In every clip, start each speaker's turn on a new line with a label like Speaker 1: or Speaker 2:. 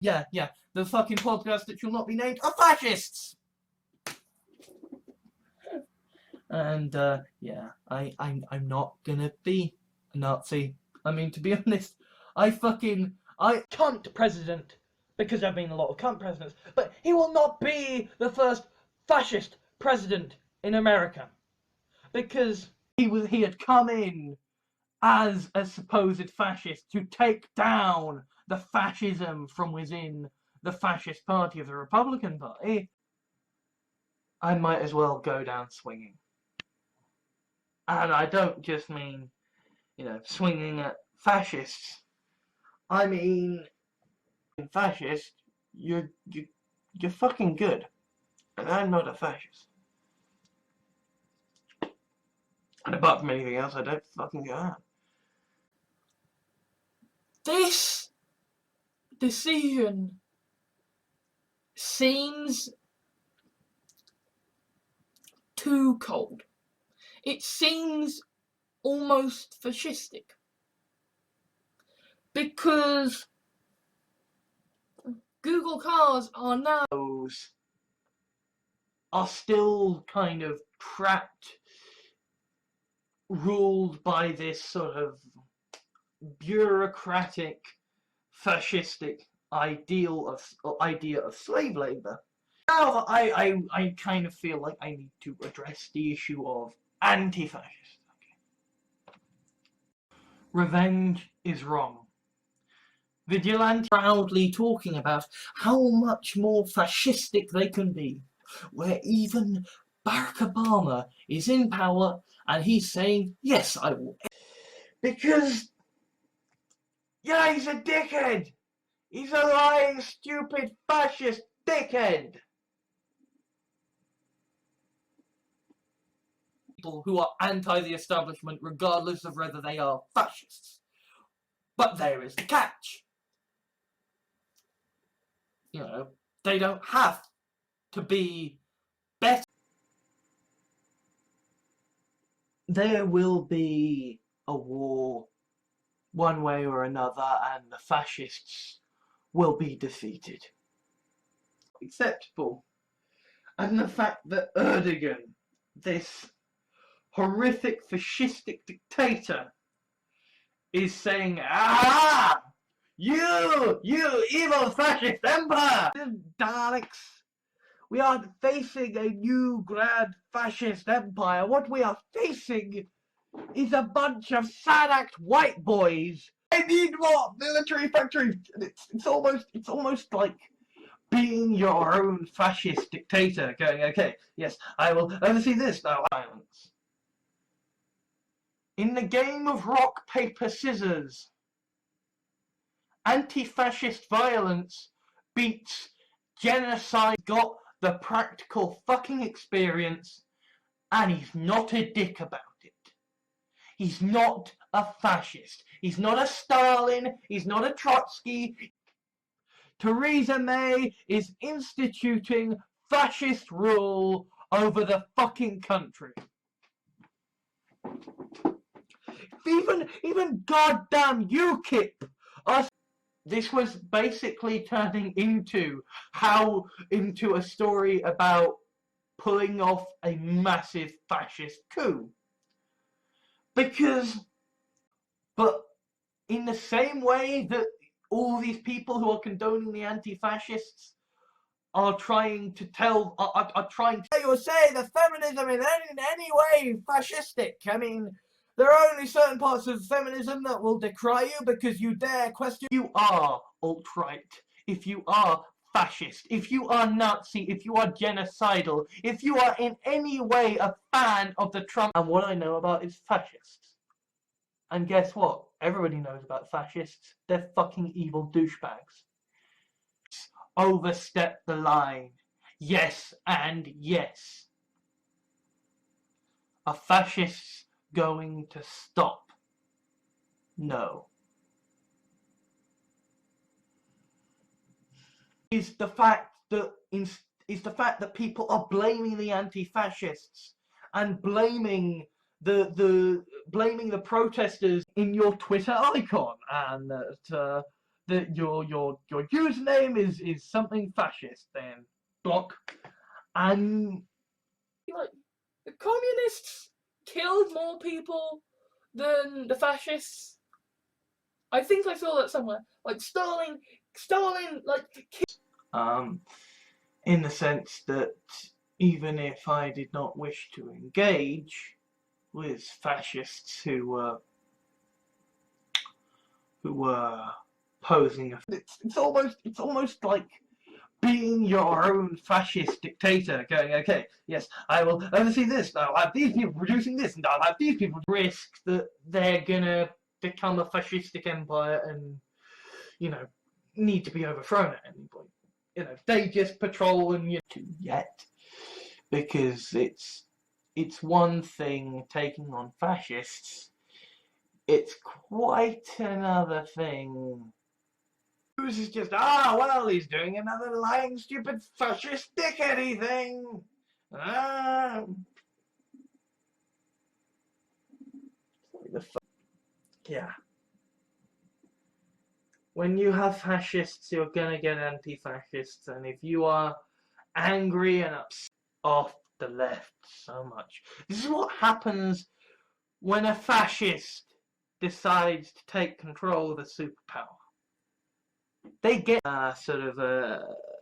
Speaker 1: Yeah, the fucking podcast that shall not be named are fascists! And, yeah, I'm not gonna be a Nazi. I mean, to be honest, I cunt president, because there have been a lot of cunt presidents, but he will not be the first fascist president in America. Because he had come in as a supposed fascist to take down the fascism from within the fascist party of the Republican Party. I might as well go down swinging. And I don't just mean, swinging at fascists. I mean, fascist, you're fucking good. And I'm not a fascist. And apart from anything else, I don't fucking go out. This decision seems too cold. It seems almost fascistic. Because Google cars are still kind of trapped, ruled by this sort of bureaucratic, fascistic idea of slave labor. Now I kind of feel like I need to address the issue of anti-fascist. Okay. Revenge is wrong. Vigilante proudly talking about how much more fascistic they can be, where even Barack Obama is in power and he's saying, yes, I will. Because, yeah, he's a dickhead. He's a lying, stupid, fascist dickhead. People who are anti the establishment regardless of whether they are fascists. But there is the catch. They don't have to be better. There will be a war one way or another, and the fascists will be defeated. Acceptable. And the fact that Erdogan, this horrific fascistic dictator, is saying, ah! You evil fascist empire! Daleks, we are facing a new grand fascist empire. What we are facing is a bunch of sad-act white boys. I need more military factories. It's almost like being your own fascist dictator, going, okay, yes, I will oversee this now. Violence. In the game of rock, paper, scissors, anti-fascist violence beats genocide. Got the practical fucking experience, and he's not a dick about it. He's not a fascist. He's not a Stalin. He's not a Trotsky. Theresa May is instituting fascist rule over the fucking country. Even goddamn UKIP are. This was basically turning into a story about pulling off a massive fascist coup. But in the same way that all these people who are condoning the anti-fascists are trying to you say that feminism is in any way fascistic. I mean, there are only certain parts of feminism that will decry you because you dare question. You are alt-right, if you are fascist, if you are Nazi, if you are genocidal, if you are in any way a fan of the Trump. And what I know about is fascists. And guess what? Everybody knows about fascists. They're fucking evil douchebags. Overstep the line. Yes and yes. Are fascists going to stop? No. Is the fact that people are blaming the anti-fascists and blaming the protesters in your Twitter icon, and that that your username is something fascist, then block. And like, the communists killed more people than the fascists. I think I saw that somewhere. Like Stalin, like in the sense that even if I did not wish to engage with fascists who were posing it's almost like being your own fascist dictator, going, okay, yes, I will oversee this, I'll have these people producing this, and I'll have these people risk that they're gonna become a fascistic empire and, you know, need to be overthrown at any point. You know, they just patrol and yet, because it's one thing taking on fascists, it's quite another thing. Who's is just, well, he's doing another lying, stupid, fascist dickheady thing. Yeah. When you have fascists, you're gonna get anti-fascists, and if you are angry and upset off the left so much, this is what happens when a fascist decides to take control of a superpower. They get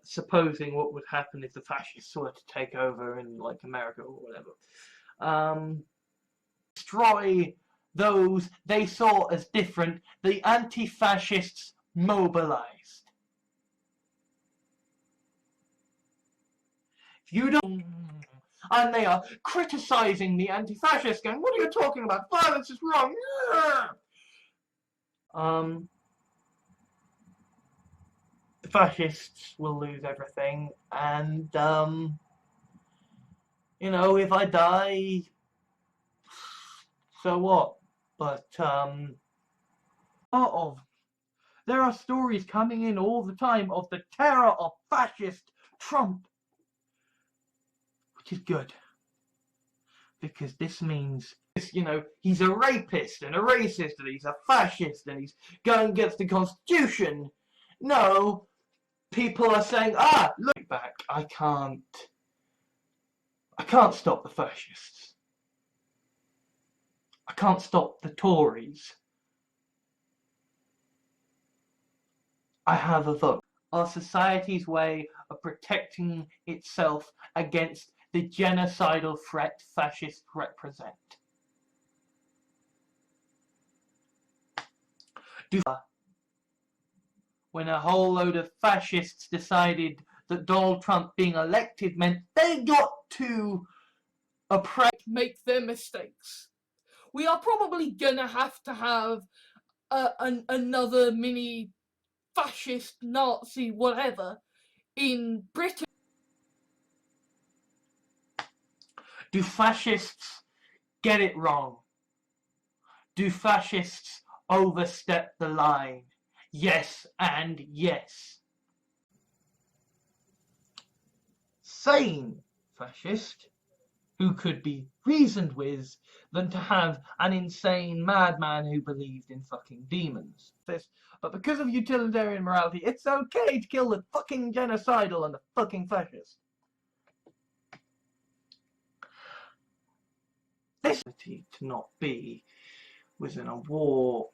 Speaker 1: supposing what would happen if the fascists were to take over in like America or whatever. Destroy those they saw as different, the anti-fascists mobilized. If you don't, and they are criticizing the anti-fascists, going, what are you talking about? Violence is wrong. The fascists will lose everything, and you know, if I die, so what? But there are stories coming in all the time of the terror of fascist Trump, which is good, because this means, you know, he's a rapist and a racist and he's a fascist and he's going against the Constitution. No, people are saying, look back, I can't stop the fascists. I can't stop the Tories. I have a vote. Our society's way of protecting itself against the genocidal threat fascists represent. When a whole load of fascists decided that Donald Trump being elected meant they got to make their mistakes. We are probably gonna have to have another mini fascist, Nazi, whatever, in Britain. Do fascists get it wrong? Do fascists overstep the line? Yes and yes. Sane fascist, who could be reasoned with, than to have an insane madman who believed in fucking demons. But because of utilitarian morality, it's okay to kill the fucking genocidal and the fucking fascist. This to not be within a war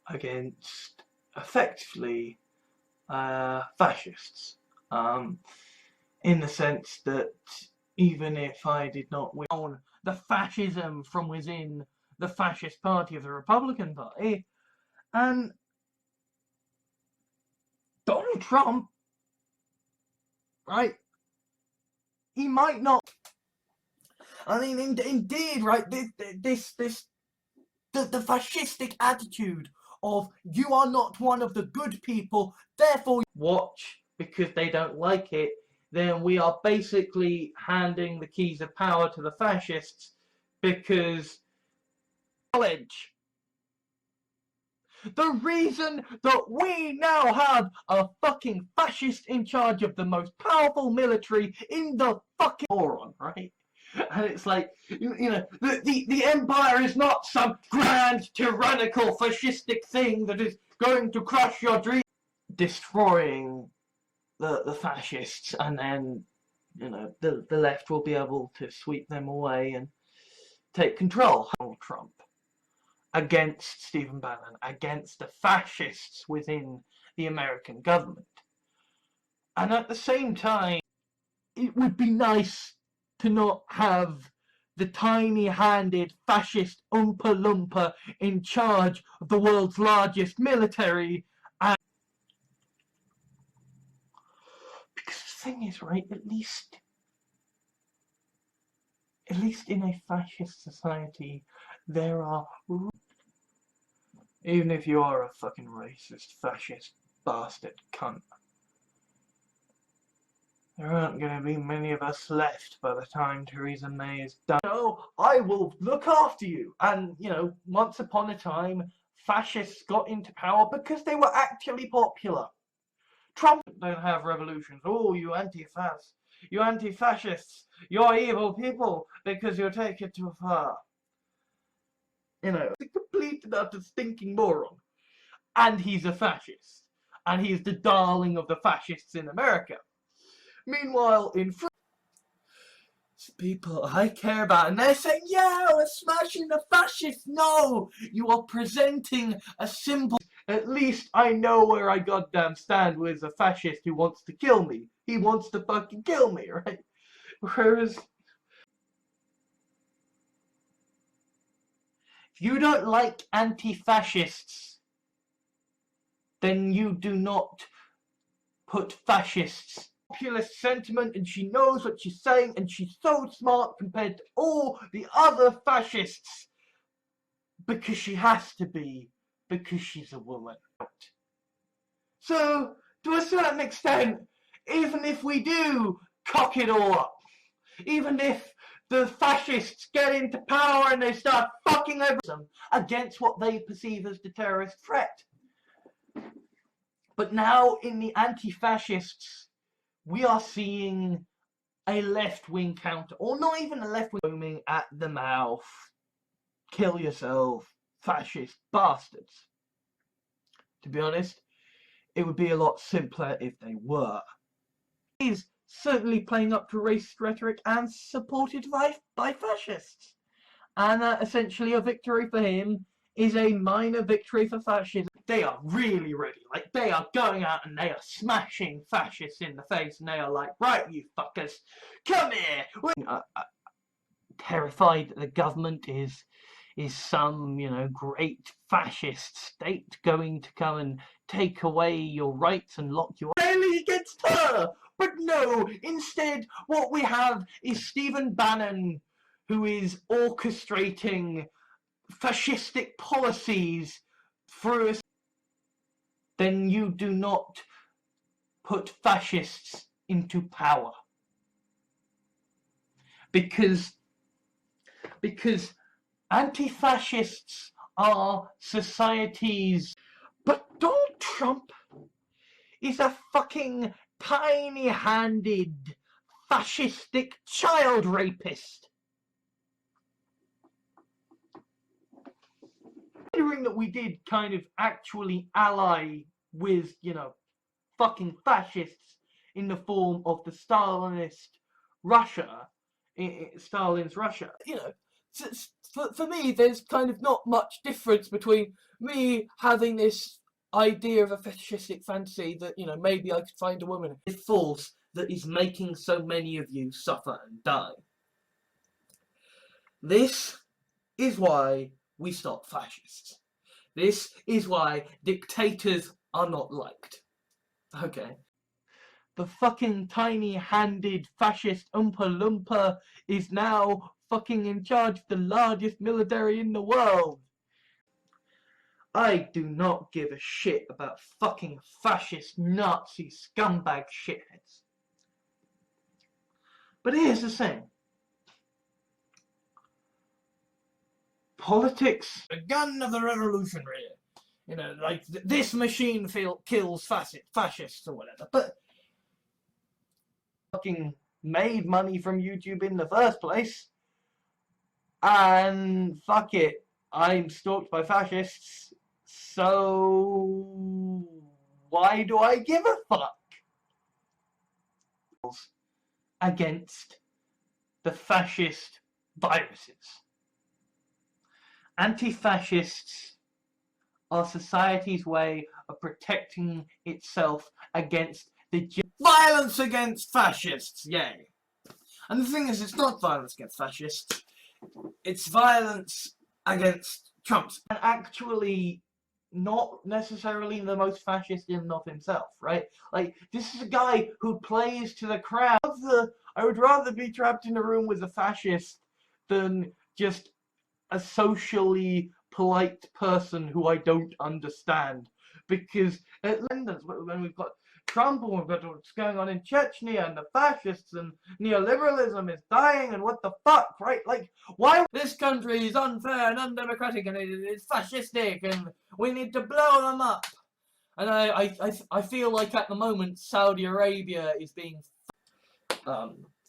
Speaker 1: against effectively fascists, in the sense that even if I did not win on the fascism from within the fascist party of the Republican Party, and Donald Trump, right, he might not, I mean, indeed, right, the fascistic attitude of you are not one of the good people, therefore watch because they don't like it, then we are basically handing the keys of power to the fascists, because knowledge. The reason that we now have a fucking fascist in charge of the most powerful military in the fucking moron, right? And it's like, you know, the empire is not some grand tyrannical fascistic thing that is going to crush your dreams, destroying the fascists, and then, you know, the left will be able to sweep them away and take control. Donald Trump against Stephen Bannon, against the fascists within the American government. And at the same time, it would be nice to not have the tiny-handed fascist Oompa Loompa in charge of the world's largest military. And because the thing is, right, at least in a fascist society, there are, even if you are a fucking racist, fascist, bastard cunt, there aren't going to be many of us left by the time Theresa May is done. No, I will look after you. And, you know, once upon a time, fascists got into power because they were actually popular. Trump don't have revolutions. Oh, you anti-fascists, you're evil people because you take it too far. You know, a complete and utter stinking moron. And he's a fascist. And he's the darling of the fascists in America. Meanwhile, in France, people I care about, and they're saying, yeah, we're smashing the fascists. No, you are presenting a symbol. At least I know where I goddamn stand with a fascist who wants to kill me. He wants to fucking kill me, right? Whereas, if you don't like anti-fascists, then you do not put fascists. Populist sentiment, and she knows what she's saying, and she's so smart compared to all the other fascists because she has to be, because she's a woman. So, to a certain extent, even if we do cock it all up, even if the fascists get into power and they start fucking over them against what they perceive as the terrorist threat. But now in the anti-fascists, we are seeing a left-wing counter, or not even a left-wing, foaming at the mouth. Kill yourself, fascist bastards. To be honest, it would be a lot simpler if they were. He's certainly playing up to racist rhetoric and supported by fascists. And essentially a victory for him is a minor victory for fascism. They are really ready. Like, they are going out and they are smashing fascists in the face, and they are like, right, you fuckers, come here. Terrified that the government is some, you know, great fascist state going to come and take away your rights and lock you up. Really against her! But no, instead what we have is Stephen Bannon, who is orchestrating fascistic policies through a... Then you do not put fascists into power. Because anti-fascists are society's... But Donald Trump is a fucking tiny-handed, fascistic child rapist. Considering that we did kind of actually ally with, you know, fucking fascists in the form of the Stalinist Russia, Stalin's Russia, you know, for me, there's kind of not much difference between me having this idea of a fetishistic fantasy that, you know, maybe I could find a woman. The force that is making so many of you suffer and die. This is why we stop fascists. This is why dictators are not liked. Okay. The fucking tiny-handed fascist Oompa Loompa is now fucking in charge of the largest military in the world. I do not give a shit about fucking fascist Nazi scumbag shitheads. But here's the thing. Politics, the gun of the revolutionary. You know, like, this machine kills fascists or whatever. But fucking made money from YouTube in the first place. And fuck it, I'm stalked by fascists, So why do I give a fuck? Against the fascist viruses. Anti-fascists are society's way of protecting itself against the violence against fascists, yay. And the thing is, it's not violence against fascists, it's violence against Trumps. And actually not necessarily the most fascist in and of himself, right? Like, this is a guy who plays to the crowd. I would rather be trapped in a room with a fascist than just a socially polite person who I don't understand. Because when we've got Trump and we've got what's going on in Chechnya and the fascists and neoliberalism is dying and what the fuck, right? Like, why this country is unfair and undemocratic and it is fascistic and we need to blow them up. And I feel like at the moment Saudi Arabia is being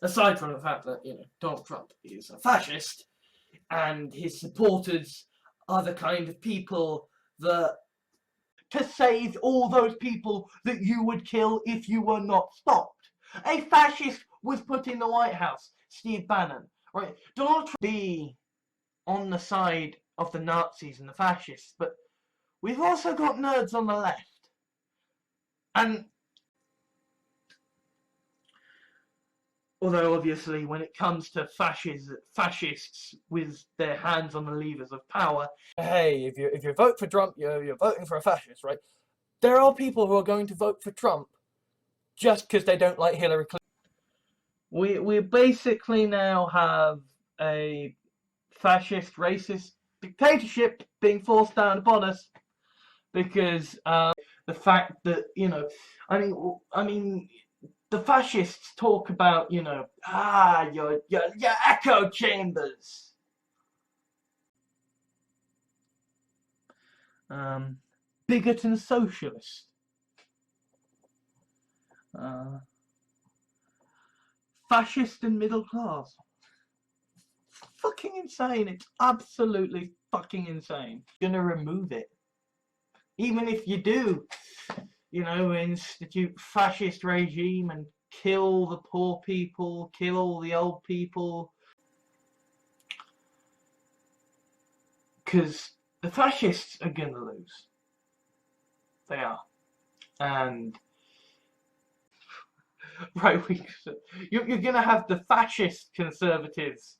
Speaker 1: aside from the fact that, you know, Donald Trump is a fascist and his supporters are the kind of people that to save all those people that you would kill if you were not stopped. A fascist was put in the White House, Steve Bannon, right? Donald Trump be on the side of the Nazis and the fascists, but we've also got nerds on the left. And although obviously when it comes to fascists with their hands on the levers of power, hey, if you vote for Trump, you're voting for a fascist, right? There are people who are going to vote for Trump just because they don't like Hillary Clinton. We basically now have a fascist, racist dictatorship being forced down upon us because the fact that, you know, I mean. The fascists talk about, you know, your echo chambers. Bigot and socialist. Fascist and middle class. Fucking insane. It's absolutely fucking insane. Gonna remove it. Even if you do, you know, institute fascist regime and kill the poor people, kill all the old people. Because the fascists are gonna lose. They are. And right, you're gonna have the fascist conservatives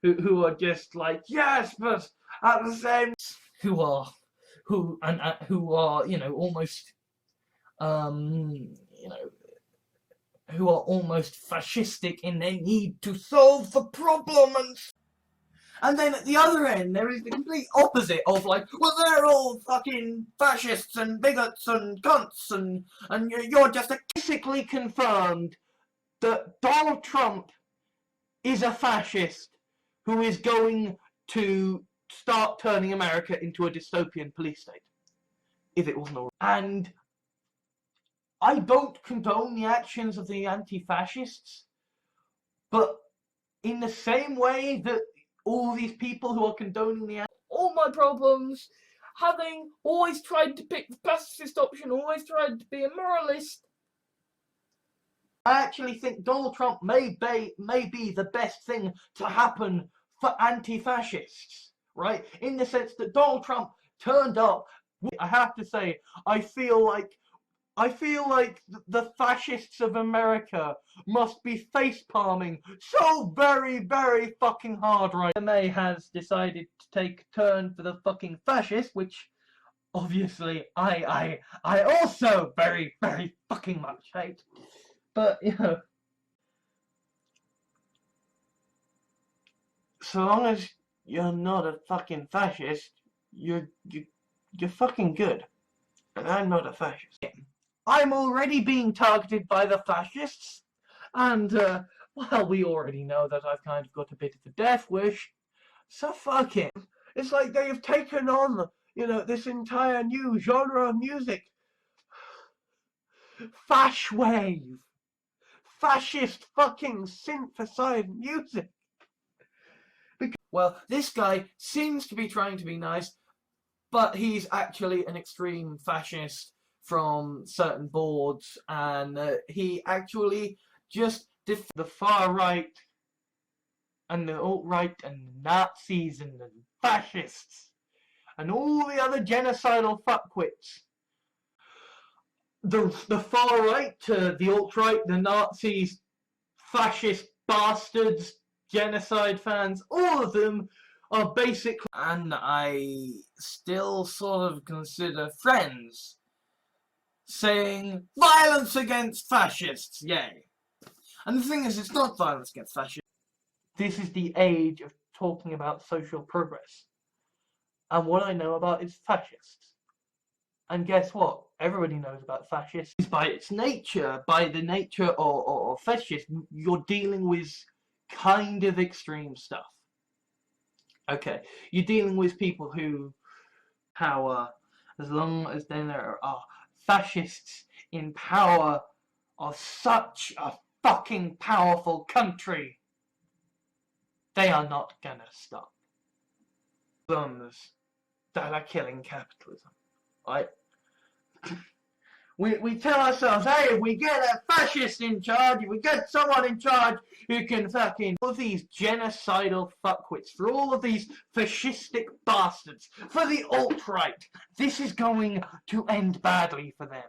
Speaker 1: who are just like, yes, but at the same, who are, you know, almost, you know, who are almost fascistic in their need to solve the problem. And then at the other end, there is the complete opposite of like, well, they're all fucking fascists and bigots and cunts and you're just basically confirmed that Donald Trump is a fascist who is going to start turning America into a dystopian police state. If it wasn't already. And I don't condone the actions of the anti-fascists, but in the same way that all these people who are condoning all my problems, having always tried to pick the pacifist option, always tried to be a moralist, I actually think Donald Trump may be the best thing to happen for anti-fascists, right? In the sense that Donald Trump turned up. I have to say, I feel like the fascists of America must be face-palming so very, very fucking hard right now. May has decided to take a turn for the fucking fascist, which obviously I also very, very fucking much hate. But, you know, so long as you're not a fucking fascist, you're fucking good. And I'm not a fascist. I'm already being targeted by the fascists, and, well, we already know that I've kind of got a bit of a death wish, so fuck it. It's like they have taken on, you know, this entire new genre of music. Fash wave. Fascist fucking synthesized music. Because, well, this guy seems to be trying to be nice, but he's actually an extreme fascist from certain boards, and he actually just the far right and the alt-right and the Nazis and the fascists and all the other genocidal fuckwits. The far right, the alt-right, the Nazis, fascist bastards, genocide fans, all of them are basically, and I still sort of consider friends, saying violence against fascists, yay. And the thing is, it's not violence against fascists. This is the age of talking about social progress. And what I know about is fascists. And guess what? Everybody knows about fascists. By its nature, by the nature of fascists, you're dealing with kind of extreme stuff. Okay, you're dealing with people who power, as long as there are fascists in power of such a fucking powerful country, they are not gonna stop. Thumbs that are killing capitalism, right? We tell ourselves, hey, if we get a fascist in charge, if we get someone in charge who can fucking, all of these genocidal fuckwits, for all of these fascistic bastards, for the alt-right, this is going to end badly for them.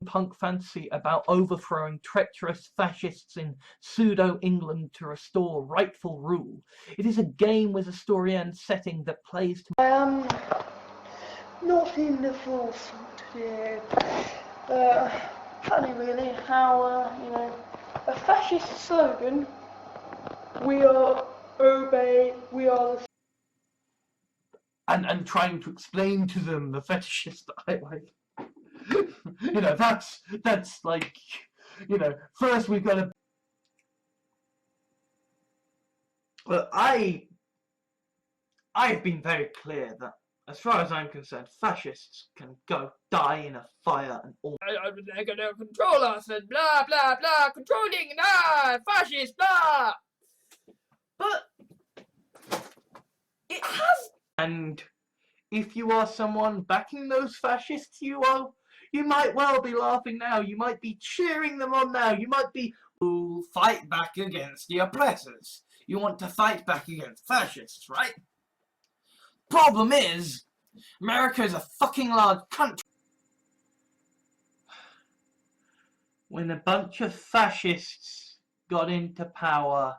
Speaker 1: Punk fantasy about overthrowing treacherous fascists in pseudo-England to restore rightful rule. It is a game with a story and setting that plays to...
Speaker 2: Not in the forefront here. Funny really how, you know, a fascist slogan, we are obey, we are the...
Speaker 1: And trying to explain to them the fetishist that I like. You know, that's like, you know, first we've got to... Well, I've been very clear that, as far as I'm concerned, fascists can go die in a fire and all.
Speaker 2: They're gonna control us and blah blah blah, controlling, fascist, blah. But it has.
Speaker 1: And if you are someone backing those fascists, you might well be laughing now. You might be cheering them on now. You might be fight back against the oppressors. You want to fight back against fascists, right? Problem is, America is a fucking large country. When a bunch of fascists got into power,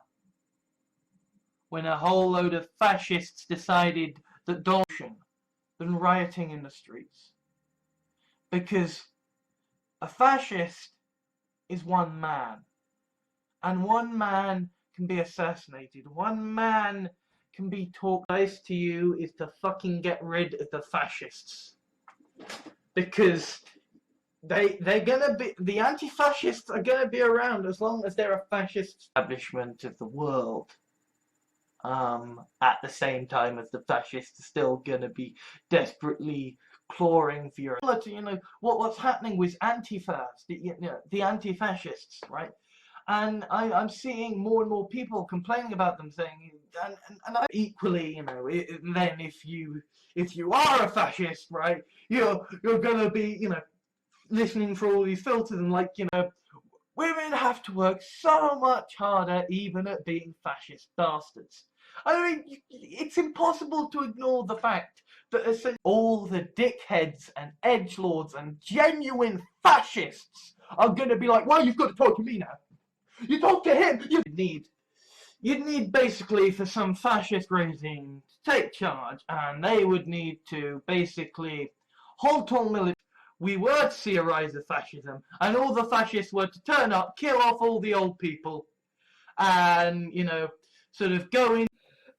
Speaker 1: when a whole load of fascists decided that than rioting in the streets. Because a fascist is one man. And one man can be assassinated. One man can be taught. Advice to you is to fucking get rid of the fascists. Because they're gonna be, the anti-fascists are gonna be around as long as they're a fascist establishment of the world. At the same time as the fascists are still gonna be desperately clawing for your, you know, what's happening with anti-fas, the anti-fascists, right? And I'm seeing more and more people complaining about them, saying, and I equally, you know, then if you are a fascist, right, you're gonna be, you know, listening for all these filters and like, you know, women have to work so much harder even at being fascist bastards. I mean, it's impossible to ignore the fact that all the dickheads and edgelords and genuine fascists are going to be like, well, you've got to talk to me now. You talk to him. You'd need basically for some fascist regime to take charge, and they would need to basically halt all military. We were to see a rise of fascism, and all the fascists were to turn up, kill off all the old people, and, you know, sort of go in.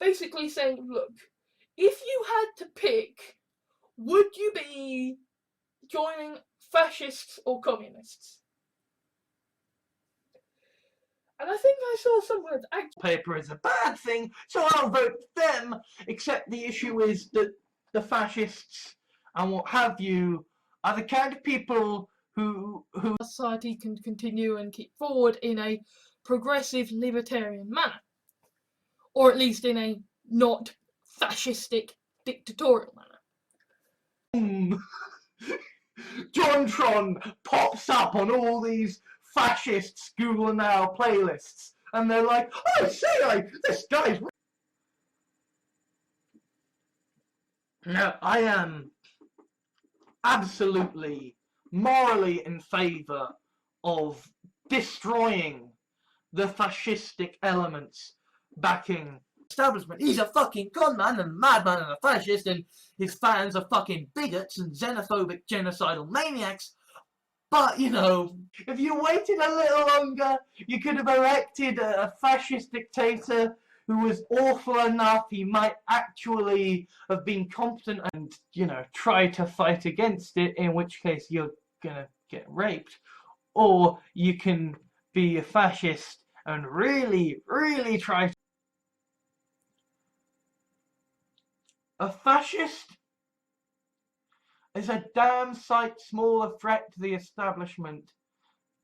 Speaker 2: Basically saying, look, if you had to pick, would you be joining fascists or communists? And I think I saw somewhere that
Speaker 1: paper is a bad thing, so I'll vote them, except the issue is that the fascists and what have you are the kind of people who
Speaker 2: society can continue and keep forward in a progressive libertarian manner. Or at least in a not fascistic dictatorial manner.
Speaker 1: Jontron pops up on all these fascists Google Now playlists, and they're like, oh, see, like, this guy's... Now, I am absolutely morally in favour of destroying the fascistic elements backing establishment. He's a fucking conman and a madman and a fascist, and his fans are fucking bigots and xenophobic genocidal maniacs. But, you know, if you waited a little longer, you could have elected a fascist dictator who was awful enough he might actually have been competent and, you know, try to fight against it, in which case you're gonna get raped. Or you can be a fascist and really, really try to... A fascist is a damn sight smaller threat to the establishment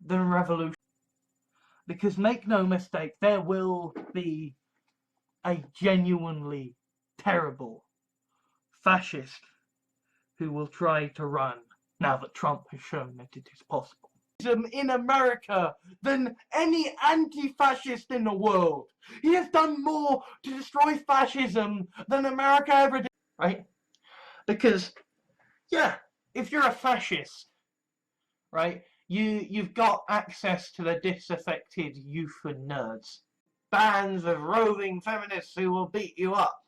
Speaker 1: than revolution. Because make no mistake, there will be a genuinely terrible fascist who will try to run now that Trump has shown that it is possible. In America than any anti-fascist in the world. He has done more to destroy fascism than America ever did, right? Because, yeah, if you're a fascist, right, you've got access to the disaffected youth and nerds. Bands of roving feminists who will beat you up.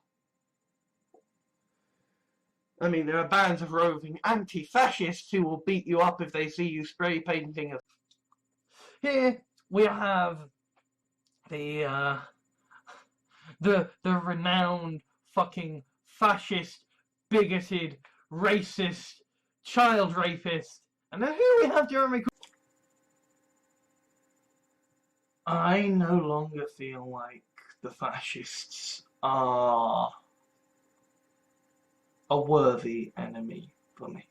Speaker 1: I mean, there are bands of roving anti-fascists who will beat you up if they see you spray painting. Here we have the renowned fucking fascist, bigoted, racist, child rapist, and then here we have Jeremy. I no longer feel like the fascists are a worthy enemy for me.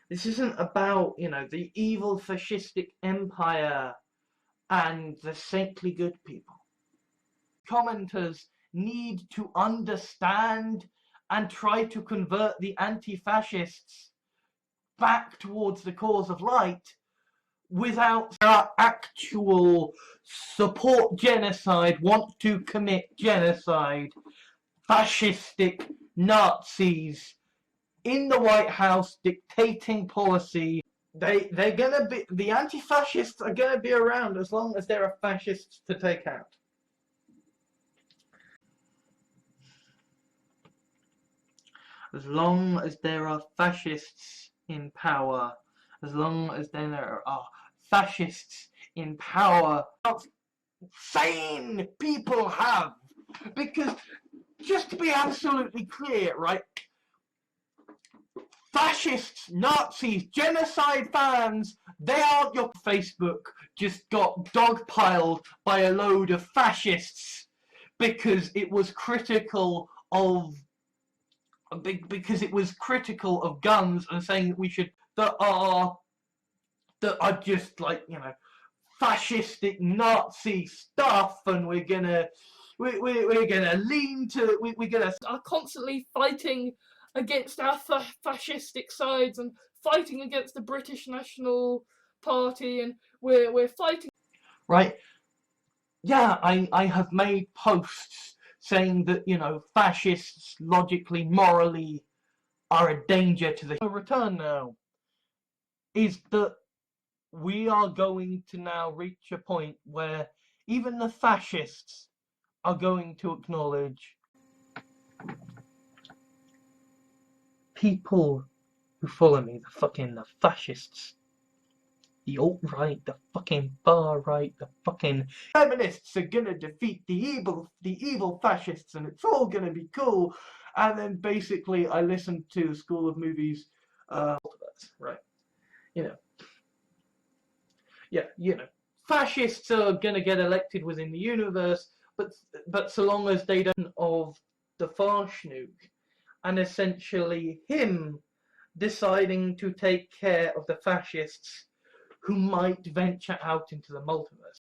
Speaker 1: This isn't about, you know, the evil fascistic empire and the saintly good people. Commenters need to understand and try to convert the anti-fascists back towards the cause of light without their actual support genocide, want to commit genocide, fascistic Nazis in the White House dictating policy. They're gonna be, the anti-fascists are gonna be around as long as there are fascists to take out. As long as there are fascists in power, as long as there are fascists in power, sane people have. Because, just to be absolutely clear, right, fascists, Nazis, genocide fans, they aren't your... Facebook just got dogpiled by a load of fascists because it was critical of guns and saying that we should, that are just, like, you know, fascistic Nazi stuff, and we're gonna lean to, we're gonna
Speaker 2: are constantly fighting against our fascistic sides and fighting against the British National Party, and we're fighting.
Speaker 1: Right? Yeah, I have made posts saying that, you know, fascists logically, morally are a danger to the return now. Is that we are going to now reach a point where even the fascists are going to acknowledge people who follow me, the fascists, the alt-right, the fucking far-right, the fucking feminists are gonna defeat the evil fascists, and it's all gonna be cool. And then basically I listened to School of Movies, right? You know, yeah, you know, fascists are gonna get elected within the universe, but so long as they don't of the Farshnook, and essentially him deciding to take care of the fascists who might venture out into the multiverse.